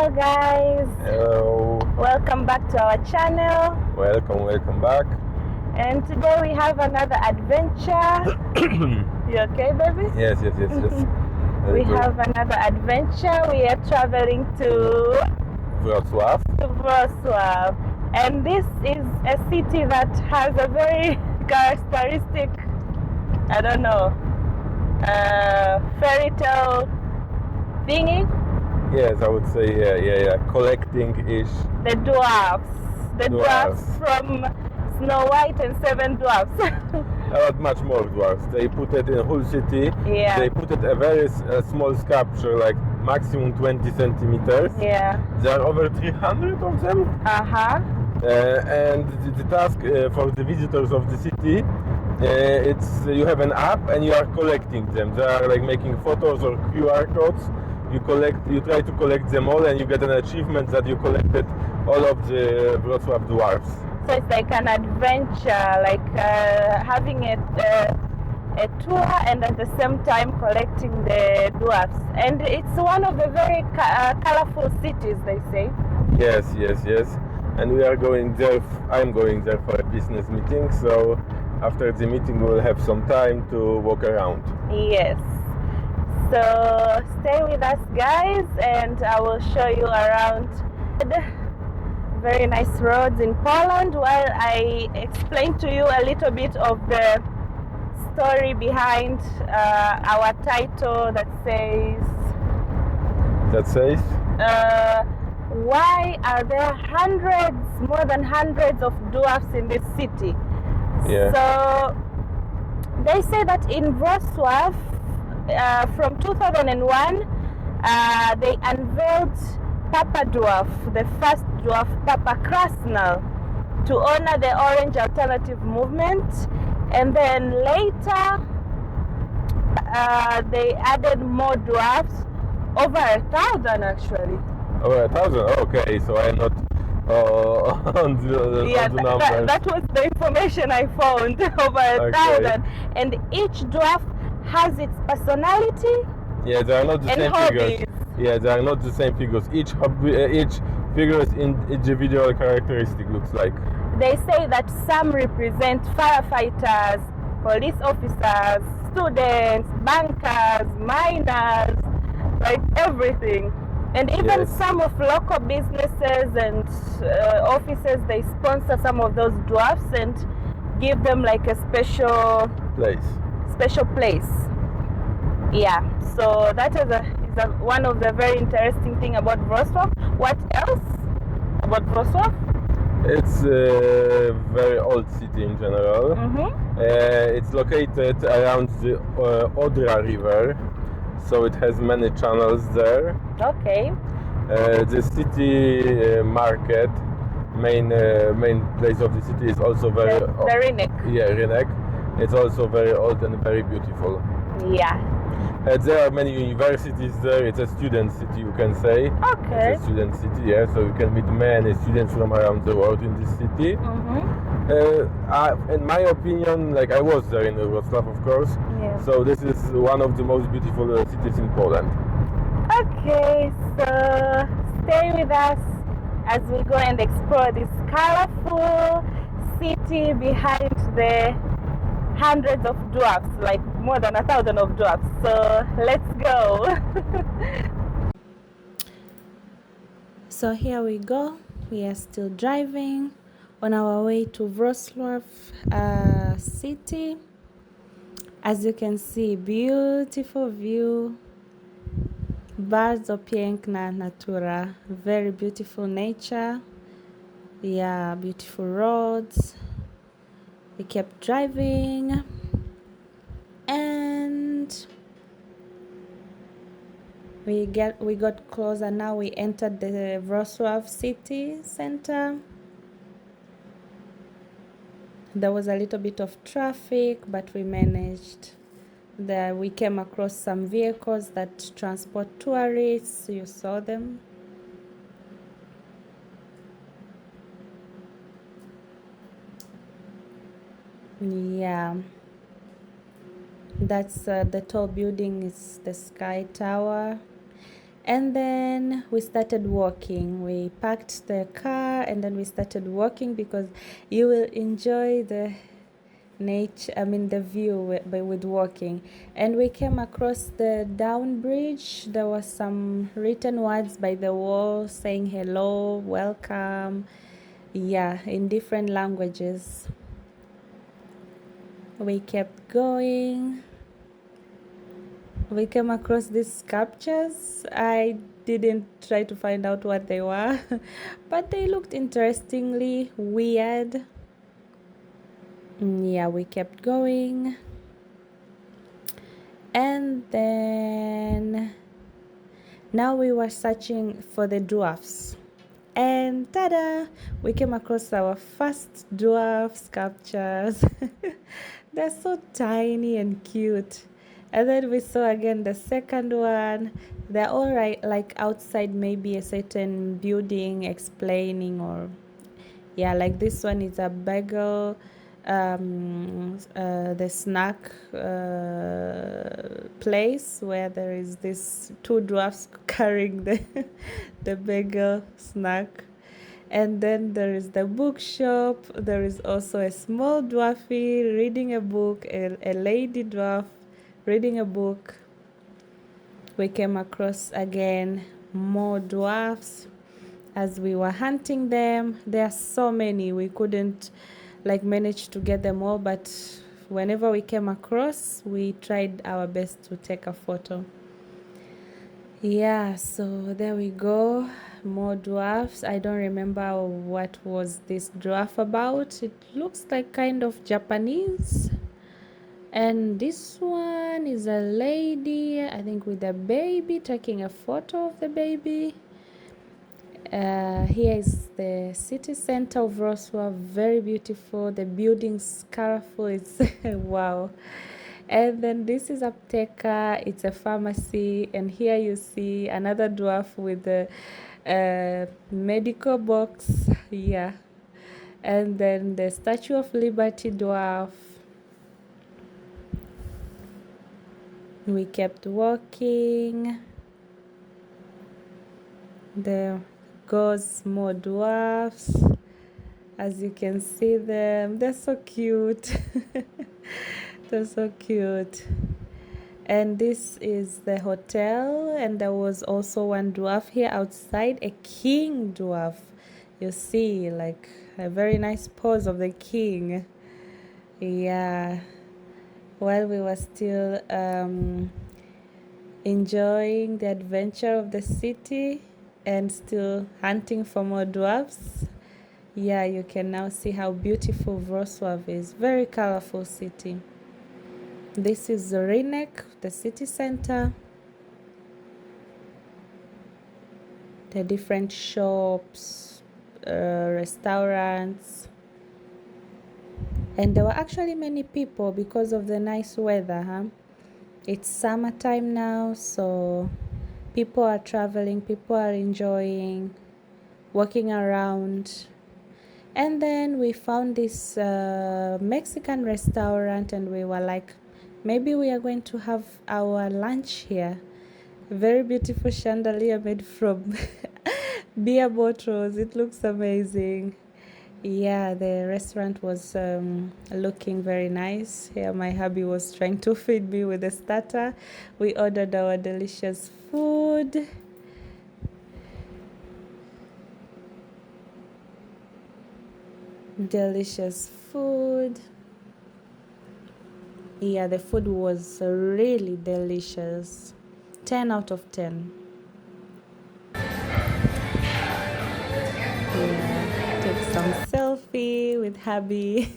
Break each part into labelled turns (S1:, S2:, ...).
S1: Hello guys.
S2: Hello.
S1: Welcome back to our channel.
S2: Welcome back.
S1: And today we have another adventure. You okay, baby?
S2: Yes.
S1: We have another adventure. We are traveling to
S2: Wrocław.
S1: Wrocław. And this is a city that has a very characteristic, I don't know, fairy tale thingy.
S2: Yes, I would say yeah. Collecting-ish.
S1: The dwarfs. The dwarfs from Snow White and Seven Dwarfs.
S2: Not much more dwarfs. They put it in whole city.
S1: Yeah.
S2: They put it a very small sculpture, like maximum 20 centimeters.
S1: Yeah.
S2: There are over 300 of them. And the task for the visitors of the city, it's you have an app and you are collecting them. They are like making photos or QR codes. You try to collect them all, and you get an achievement that you collected all of the Wrocław dwarfs.
S1: So it's like an adventure, like having a tour and at the same time collecting the dwarfs. And it's one of the very colorful cities, they say.
S2: Yes. And we are going there. I'm going there for a business meeting. So after the meeting, we'll have some time to walk around.
S1: Yes. So stay with us, guys, and I will show you around very nice roads in Poland while I explain to you a little bit of the story behind our title that says why are there more than hundreds of dwarfs in this city?
S2: Yeah.
S1: So they say that in Wrocław, from 2001, they unveiled Papa Dwarf, the first dwarf, Papa Krasnal, to honor the Orange Alternative Movement. And then later, they added more dwarfs, over 1,000 actually.
S2: Over 1,000? Okay, so I'm not on the numbers.
S1: That was the information I found, over 1,000. And each dwarf has its personality.
S2: Yeah, they are not the same
S1: hobbies.
S2: Figures. Yeah, they are not the same figures. Each figure's individual characteristic looks like.
S1: They say that some represent firefighters, police officers, students, bankers, miners, like everything. And even some of local businesses and offices, they sponsor some of those dwarfs and give them like a special place. Yeah, so that is one of the very interesting thing about Wrocław. What else about Wrocław?
S2: It's a very old city in general. It's located around the Odra river, so it has many channels there.
S1: Okay.
S2: The city market, main place of the city, is also very
S1: the Rynek.
S2: Yeah, Rynek. It's also very old and very beautiful.
S1: Yeah.
S2: There are many universities there. It's a student city, you can say.
S1: Okay.
S2: It's a student city, yeah. So you can meet many students from around the world in this city. In my opinion, like I was there in Wrocław, of course.
S1: Yeah.
S2: So this is one of the most beautiful cities in Poland.
S1: Okay, so stay with us as we go and explore this colorful city behind the hundreds of dwarfs, like more than 1,000 of dwarfs. So let's go. So here we go. We are still driving on our way to Wrocław city. As you can see, beautiful view. Bardzo piękna natura, very beautiful nature. Yeah, beautiful roads. We kept driving and we got closer. Now we entered the Wrocław city center. There was a little bit of traffic, but we managed. There we came across some vehicles that transport tourists. You saw them. Yeah, that's the tall building is the Sky Tower. And then we started walking. We parked the car and then we started walking because you will enjoy the the view with walking. And we came across the down bridge. There was some written words by the wall saying hello, welcome, in different languages. We kept going. We came across these sculptures. I didn't try to find out what they were, but they looked interestingly weird. We kept going. And then now we were searching for the dwarfs. And tada! We came across our first dwarf sculptures. They're so tiny and cute. And then we saw again the second one. They're all right, like outside maybe a certain building explaining, or like this one is a bagel, the snack place where there is this two dwarfs carrying the bagel snack. And then there is the bookshop. There is also a small dwarfy reading a book, a lady dwarf reading a book. We came across again more dwarfs as we were hunting them. There are so many, we couldn't manage to get them all, but whenever we came across, we tried our best to take a photo. So there we go, more dwarfs. I don't remember what was this dwarf about. It looks like kind of Japanese. And this one is a lady, I think with a baby, taking a photo of the baby. Here is the city center of Wrocław, very beautiful. The building's colorful, it's wow. And then this is Apteka, it's a pharmacy. And here you see another dwarf with a medical box, And then the Statue of Liberty dwarf. We kept walking. There goes more dwarfs. As you can see them, they're so cute. They're so cute. And this is the hotel, and there was also one dwarf here outside, a king dwarf. You see, like a very nice pose of the king. While we were still enjoying the adventure of the city and still hunting for more dwarfs, you can now see how beautiful Wrocław is. Very colorful city. This is Rynek, the city center. The different shops, restaurants. And there were actually many people because of the nice weather. It's summertime now, so people are traveling, people are enjoying, walking around. And then we found this Mexican restaurant, and we were like, maybe we are going to have our lunch here. Very beautiful chandelier made from beer bottles. It looks amazing. The restaurant was looking very nice. Here my hubby was trying to feed me with a starter. We ordered our delicious food. Delicious food. The food was really delicious. 10 out of 10. Take some selfie with hubby.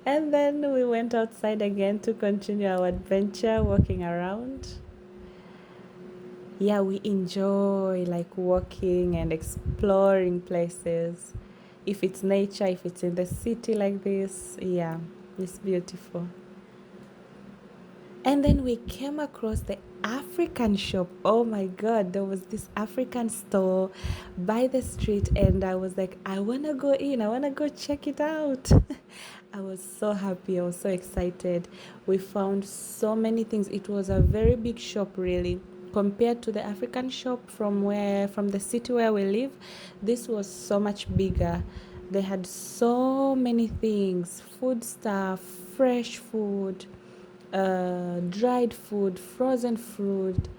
S1: And then we went outside again to continue our adventure, walking around. We enjoy walking and exploring places. If it's nature, if it's in the city like this, it's beautiful. And then we came across the African shop. Oh my God, there was this African store by the street, and I was like, I want to go in, I want to go check it out. I was so happy, I was so excited. We found so many things. It was a very big shop, really. compared to the African shop from the city where we live, this was so much bigger. They had so many things, food stuff, fresh food, dried food, frozen food,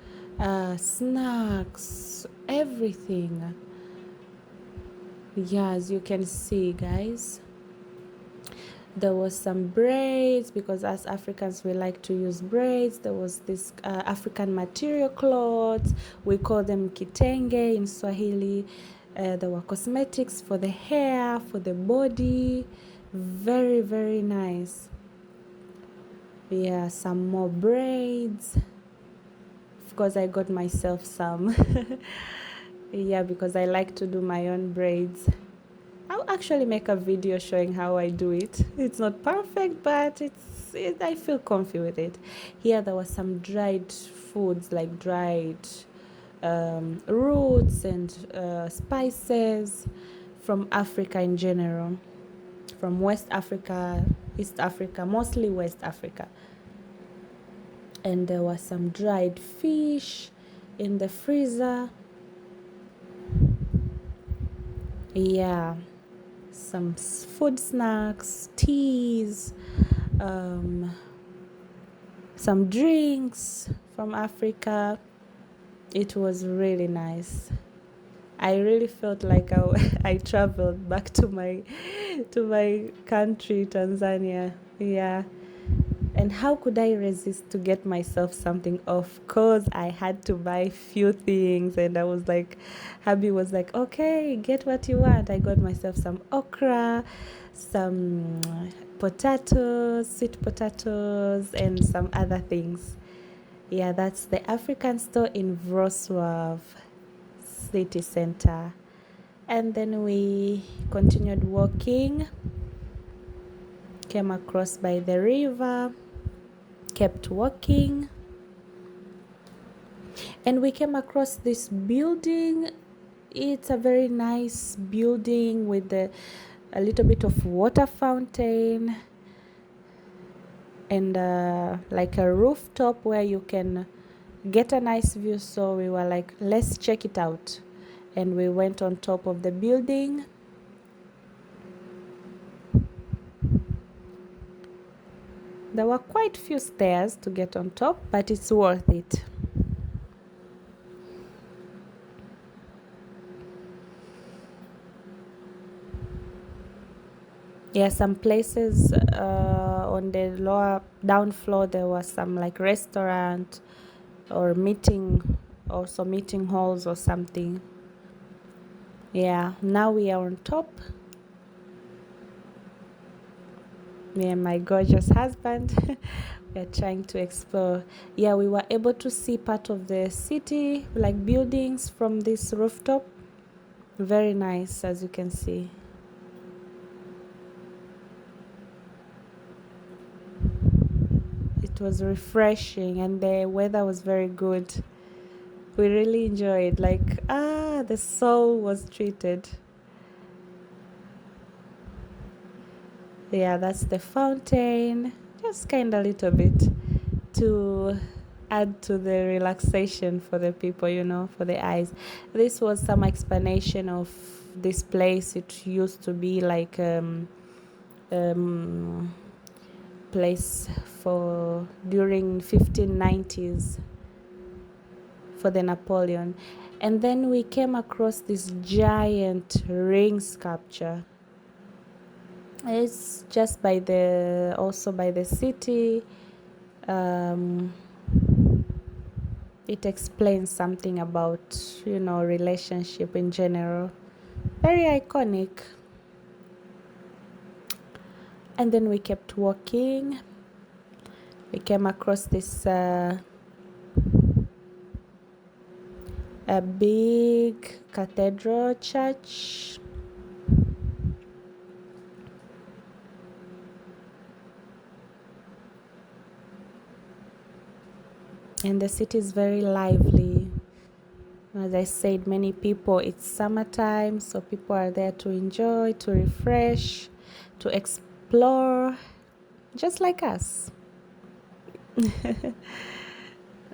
S1: snacks, everything. Yeah, as you can see, guys, there was some braids, because as Africans we like to use braids. There was this African material clothes, we call them kitenge in Swahili. There were cosmetics for the hair, for the body, very, very nice. Yeah, some more braids. Of course, I got myself some. Yeah, because I like to do my own braids. I'll actually make a video showing how I do it. It's not perfect, but I feel comfy with it. Here there were some dried foods, like dried roots and spices from Africa in general, from West Africa, East Africa, mostly West Africa. And there was some dried fish in the freezer. Yeah, some food snacks, teas, some drinks from Africa. It was really nice. I really felt like I traveled back to my country, Tanzania. Yeah. And how could I resist to get myself something? Of course, I had to buy few things, and I was like, hubby was like, okay, get what you want. I got myself some okra, some potatoes, sweet potatoes, and some other things. Yeah, that's the African store in Wrocław city center. And then we continued walking, came across by the river, kept walking, and we came across this building. It's a very nice building with a little bit of water fountain and like a rooftop where you can get a nice view. So we were like, let's check it out, and we went on top of the building. There were quite few stairs to get on top, but it's worth it. Yeah, some places on the lower down floor there was some like restaurant or meeting halls or something. Yeah, now we are on top. Me and my gorgeous husband, we are trying to explore. Yeah, we were able to see part of the city, like buildings from this rooftop. Very nice, as you can see. It was refreshing and the weather was very good. We really enjoyed, like, the soul was treated. Yeah, that's the fountain, just kind of a little bit to add to the relaxation for the people, for the eyes. This was some explanation of this place. It used to be like place for during 1590s for the Napoleon. And then we came across this giant ring sculpture. It's just by the city. It explains something about, relationship in general. Very iconic. And then we kept walking. We came across this a big cathedral church. And the city is very lively. As I said, many people, it's summertime, so people are there to enjoy, to refresh, to explore, just like us.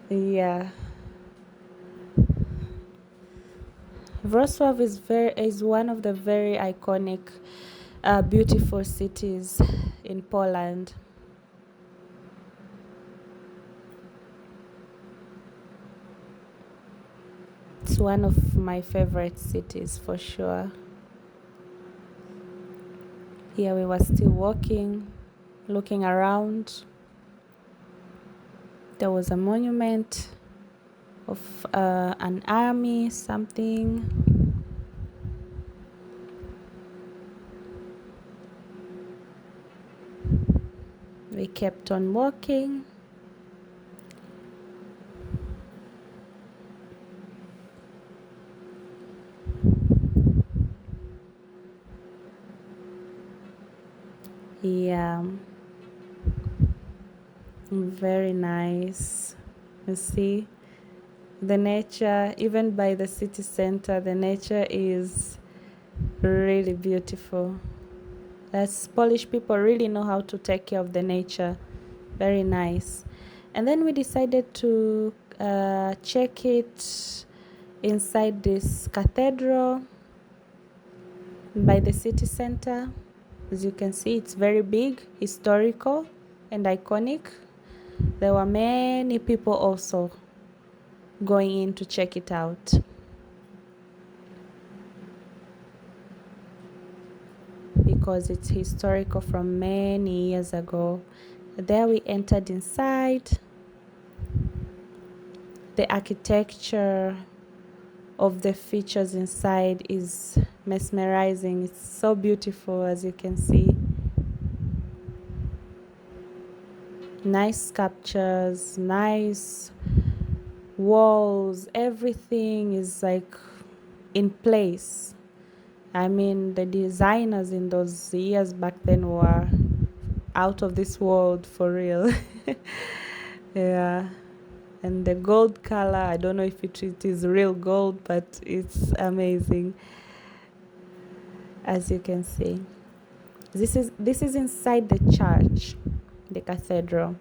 S1: Yeah. Wrocław is one of the very iconic, beautiful cities in Poland. It's one of my favorite cities for sure. Here we were still walking, looking around. There was a monument of an army, something. We kept on walking. Yeah, very nice. You see the nature, even by the city center, the nature is really beautiful. That's Polish people really know how to take care of the nature. Very nice. And then we decided to check it inside this cathedral by the city center. As you can see, it's very big, historical, and iconic. There were many people also going in to check it out. Because it's historical from many years ago. There we entered inside. The architecture of the features inside is mesmerizing. It's so beautiful, as you can see. Nice sculptures, nice walls, everything is like in place. I mean, the designers in those years back then were out of this world for real. Yeah. And the gold color, I don't know if it is real gold, but it's amazing, as you can see. This is inside the church, the cathedral.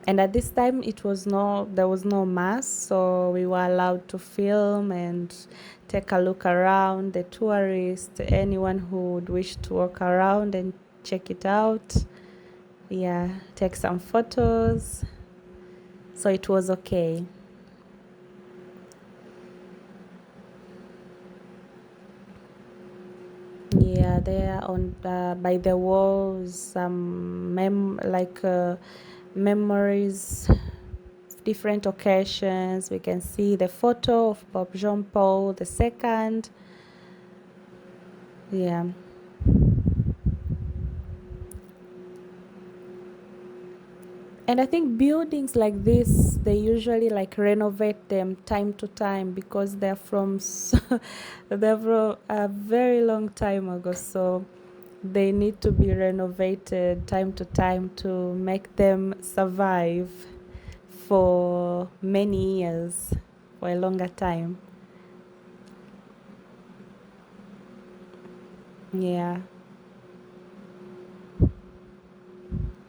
S1: And at this time there was no mass, so we were allowed to film and take a look around. The tourists, anyone who would wish to walk around and check it out, yeah, take some photos. So it was okay. Yeah, there on by the walls some memories, different occasions. We can see the photo of Pope Jean Paul II. Yeah. And I think buildings like this, they usually like renovate them time to time because they're from a very long time ago. So they need to be renovated time to time to make them survive for many years, for a longer time. Yeah.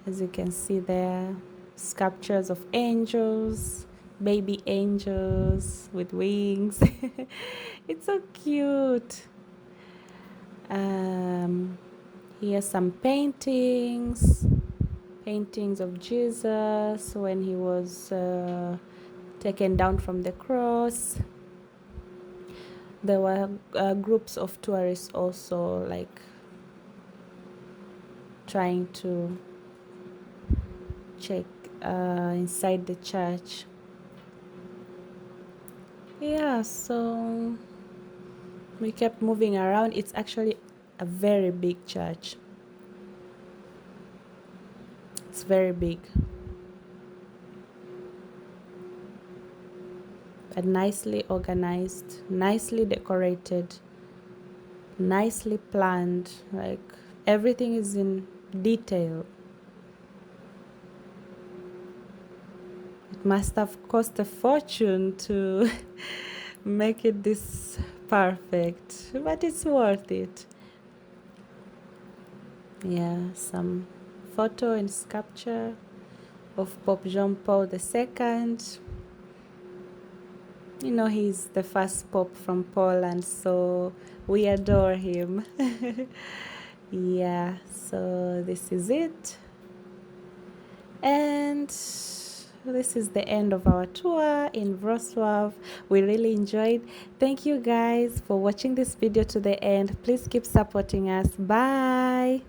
S1: As you can see there, sculptures of angels, baby angels with wings. It's so cute. Here's some paintings of Jesus when he was taken down from the cross. There were groups of tourists also like trying to check inside the church. Yeah, so we kept moving around. It's actually a very big church. It's very big. But nicely organized, nicely decorated, nicely planned. Like everything is in detail. It must have cost a fortune to make it this perfect, but it's worth it. Yeah, some photo and sculpture of Pope Jean Paul II. You know, he's the first Pope from Poland, so we adore him. Yeah, so this is it. And this is the end of our tour in Wrocław. We really enjoyed. Thank you guys for watching this video to the end. Please keep supporting us. Bye.